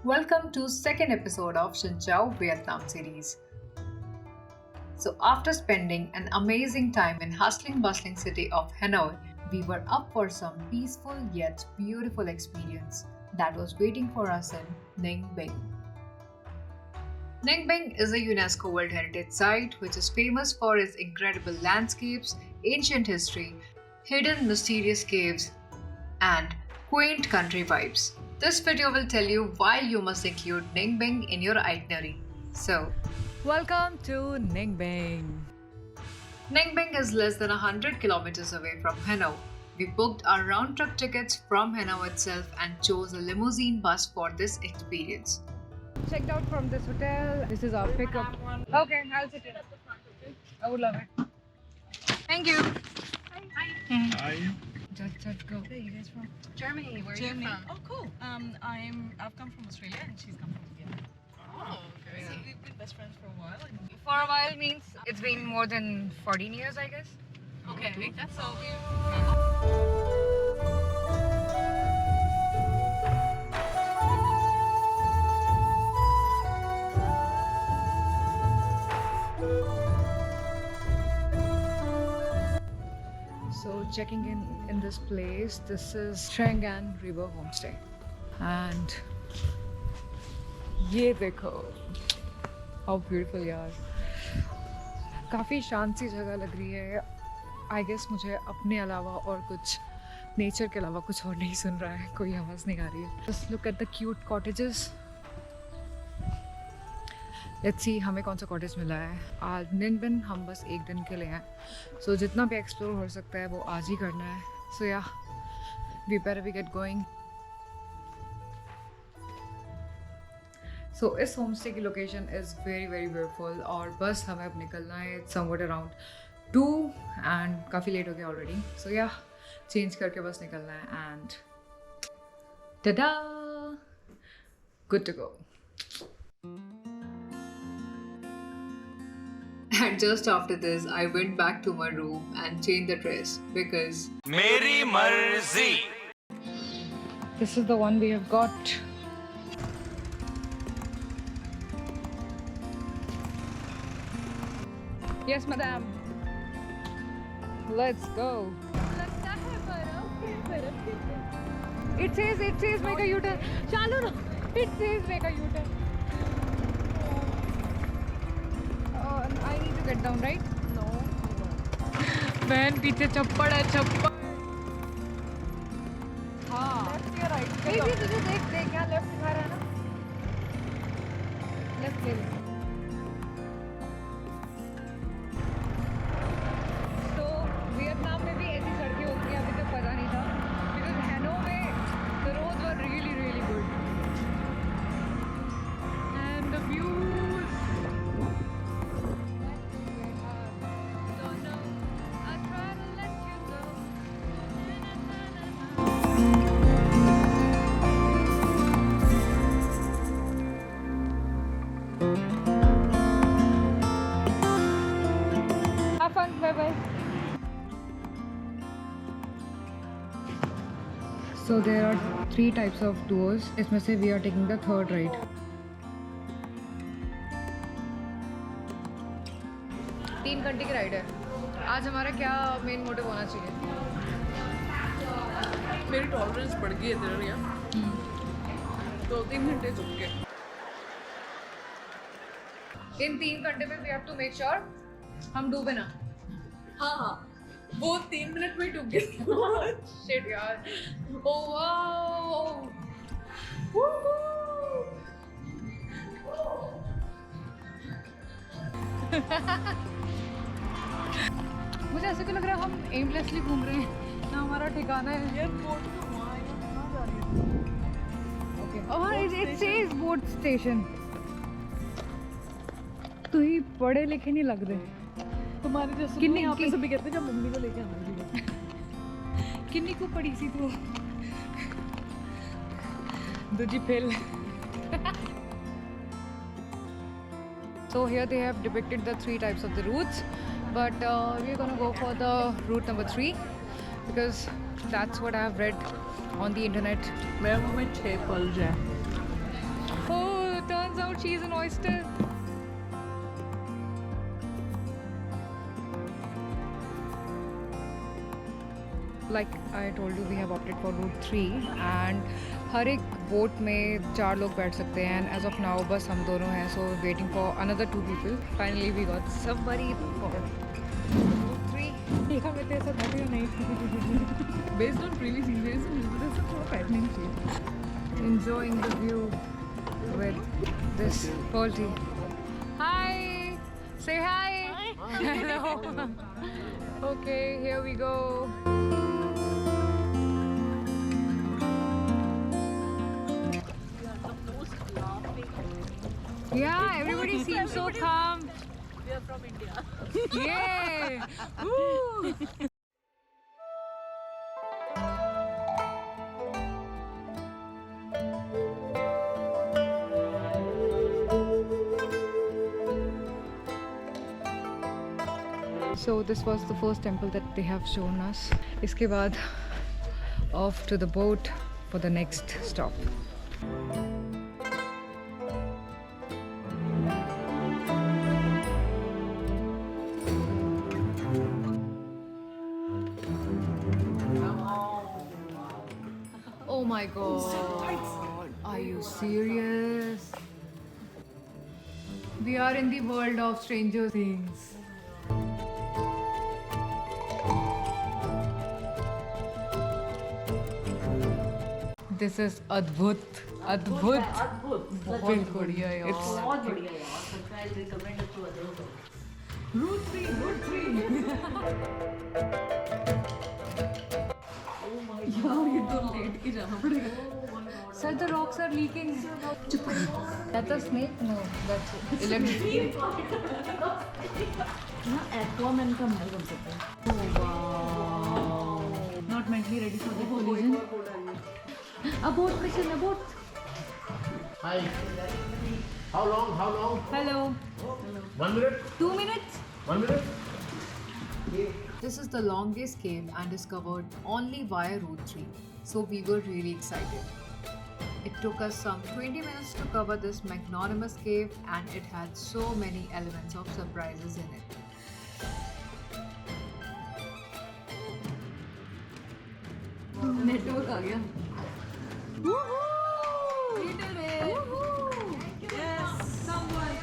Welcome to second episode of Xin Chào Vietnam series. So after spending an amazing time in hustling bustling city of Hanoi, we were up for some peaceful yet beautiful experience that was waiting for us in Ninh Binh. Ninh Binh is a UNESCO World Heritage Site which is famous for its incredible landscapes, ancient history, hidden mysterious caves, and quaint country vibes. This video will tell you why you must include Ninh Binh in your itinerary. So, welcome to Ninh Binh. Ninh Binh is less than 100 kilometers away from Hanoi. We booked our round trip tickets from Hanoi itself and chose a limousine bus for this experience. Checked out from this hotel. This is our pickup. Okay, I'll sit in. I would love it. Thank you. Hi. Just go. Where are you guys from? Germany. Where Germany. are you from? Oh, cool. I've come from Australia and she's come from Vietnam. Oh, great. So we've been best friends for a while. For a while means it's been more than 14 years, I guess. Okay, that's So all. So checking in this place. This is Trang River Homestay. And ये देखो how beautiful यार. काफ़ी शांत सी जगह लग रही है. I guess मुझे अपने अलावा और कुछ नेचर के अलावा कुछ और नहीं सुन रहा है. कोई आवाज़ नहीं आ रही है. Just look at the cute cottages. Let's see हमें कौन सा कॉटेज मिला है. आज निन बिन हम बस एक दिन के लिए हैं. सो जितना भी एक्सप्लोर हो सकता है वो आज ही करना है. So yeah we better be get going. So इस होम स्टे की location is very very beautiful और बस हमें अब निकलना है. इट्स समवट अराउंड 2 एंड काफ़ी लेट हो गया ऑलरेडी. सो या चेंज करके बस निकलना है एंड टडा good to go. And just after this, I went back to my room and changed the dress because मेरी मर्जी. This is the one we have got. Yes, madam. Let's go. It says make a U-turn. Chalu na. It says make a U-turn. I need to get down, right? no. बहन पीछे छप्पड़ है छप्पड़. हाँ. Left या right? नहीं तुझे देख यहाँ left दिखा रहा है ना. लेफ्ट ले ले. तो वियतनाम में भी ऐसी सड़कें होती हैं. अभी तक पता नहीं था. Because Hanoi में the roads were really really good. And the views. Have fun. Bye bye. So there are 3 types of tours. इसमें से we are taking the third ride. 3 घंटे की राइड है. आज हमारा क्या मेन मोटिव होना चाहिए? मेरी टॉलरेंस बढ़ गई है तेरे लिए. 2-3 घंटे चुप के. इन 3 घंटे में we have to make sure हम डूबे ना. हाँ वो 3 मिनट में डूब गए. Shit यार. Oh wow. मुझे ऐसे क्यों लग रहा है हम एमलेसली घूम रहे हैं ना हमारा ठिकाना है. यार बोट तो वहाँ है. कहाँ जा रही है? Okay. Oh, it says boat station. तू ही पढ़े लिखे नहीं लग रहे. तुम्हारे जैसे किन्नी यहाँ पे की- सभी कहते हैं जब मम्मी को लेके आना चाहिए. किन्नी को पड़ी सी तू. दूजी fail. So here they have depicted the 3 types of the routes, but we're gonna go for the route number 3 because that's what I have read on the internet. मेरे मुंह में 6 पल जाए. cheese and oyster. Like I told you, we have opted for route 3 and हर एक boat में 4 लोग बैठ सकते हैं and as of now बस हम दोनों हैं, so we're waiting for another 2 people. Finally we got somebody for route 3. देखा मैं तेरे साथ बैठी नहीं. Based on previous experience मुझे तो थोड़ा बैठना ही चाहिए. Enjoying the view with this party. Hi! Say hi! Hello! Okay, here we go. Yeah, everybody seems so calm. We are from India. Yay! Woo! So this was the first temple that they have shown us. इसके बाद off to the boat for the next stop. Oh my god, are you serious? We are in the world of Stranger Things. This is Adbhut. Adbhut. बहुत बढ़िया यार. बहुत बढ़िया यार. सच में I recommend it to others. Route 3, Route 3. यार ये तो लेट के जाना पड़ेगा. Sir, the rocks are leaking. That's a snake? No, that's electric. ना Aquaman का महल बन सकता है. Oh wow. Not mentally ready for the collision. Abort mission, abort. Hi. How long? How long? Hello. 1 minute? 2 minutes? 1 minute? This is the longest cave and is covered only via Route 3, so we were really excited. It took us some 20 minutes to cover this magnanimous cave and it had so many elements of surprises in it. Network आ गया. We did it! Yes! Someone!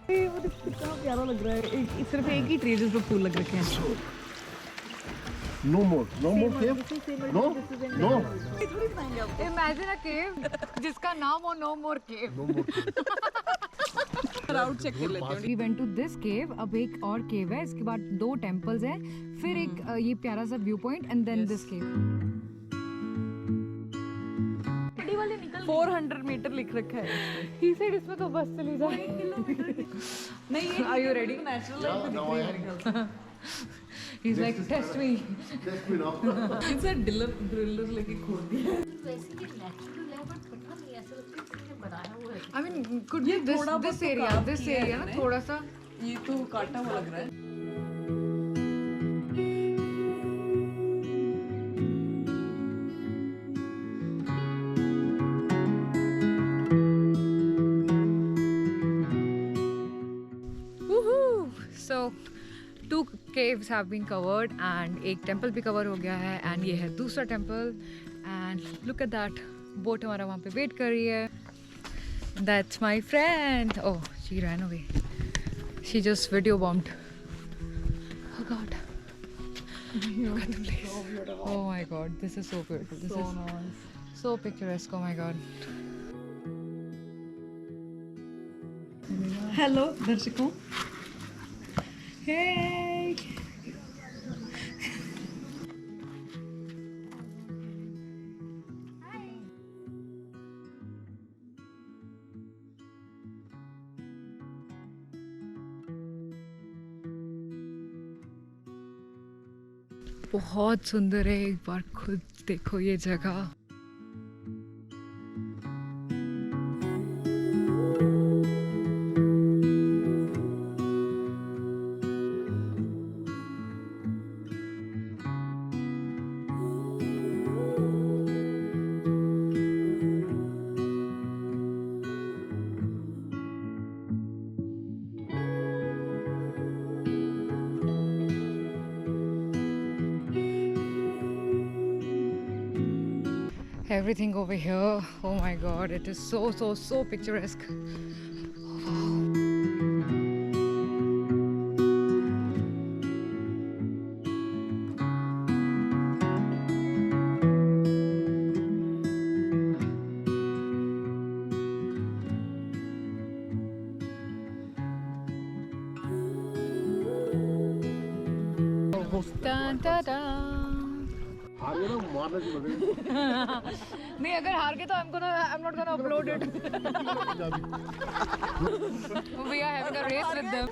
वो देख कितना प्यारा लग रहा है. सिर्फ एक ही ट्री जिसमें फूल लग रखे हैं. No more. No more cave? No? No? थोड़ी बनाएंगे आप. Imagine a cave जिसका नाम हो No More Cave. No more cave. राउट चेक कर लेते हैं. We went to this cave. अब एक और cave है. इसके बाद 2 temples हैं. फिर एक ये प्यारा सा viewpoint and then this cave. 400 meter लिख रखा है. He said इसमें तो बस चली जाए. नहीं ये Are you ready? Natural Yeah, life now दिख I रही है मेरे ख्याल से. He's like, test me. Test me now. इनसे ड्रिलर लेके खोद दिया. वैसे ये नेचुरल है बट पता नहीं ऐसा लगता है किसी ने बनाया हुआ है. I mean, could be थोड़ा this बहुत area, काम this किया है area ना इन्होंने. थोड़ा सा. ये तो काटा हुआ लग रहा है. Woohoo! So, 2 caves have been covered and एक temple भी cover हो गया है and ये है दूसरा temple and look at that boat हमारा वहाँ पे wait कर रही है. That's my friend. Oh, she ran away. She just video bombed. Oh God. Look at the place. Oh my God, this is so beautiful. This is so picturesque. Oh my God. Hello दर्शकों. Hey. बहुत सुंदर है. एक बार खुद देखो ये जगह. everything over here. Oh my god, it is so picturesque. Dun, dun, dun. हार गया ना मारना चाहिए बंदे नहीं अगर हार गए तो I'm not gonna upload it. We are having a race with them.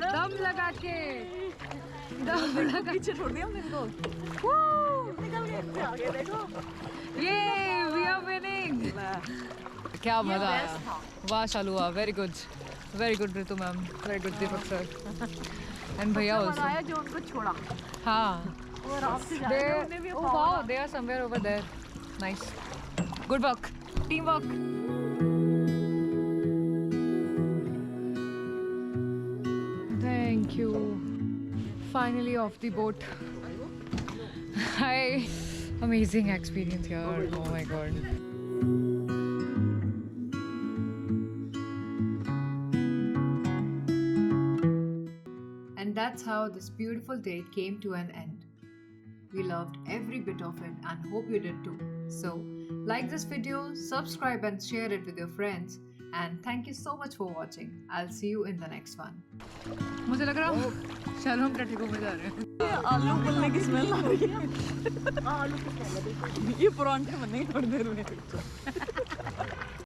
दम लगा के पीछे छोड़ दिया हमने इनको निकल गए आगे देखो ये we are winning. क्या मजा आया. वाह शालुआ, very good Ritu ma'am, very good Deepak sir and भैया also. आया जो उनको छोड़ा हाँ. और आपसे जा रहे हैं उन्हें भी Oh wow, they are somewhere over there. Nice. Good work. Teamwork. Thank you. Finally off the boat. Hi. Amazing experience here. Oh my god. And that's how this beautiful date came to an end. We loved every bit of it and hope you did too. So, like this video, subscribe and share it with your friends. And thank you so much for watching. I'll see you in the next one. मुझे लग रहा है चलो हम टट्टी को जा रहे हैं. आलू बनने की स्मेल आ रही है आलू की स्मेल ये परांठे बनने थोड़ी देर में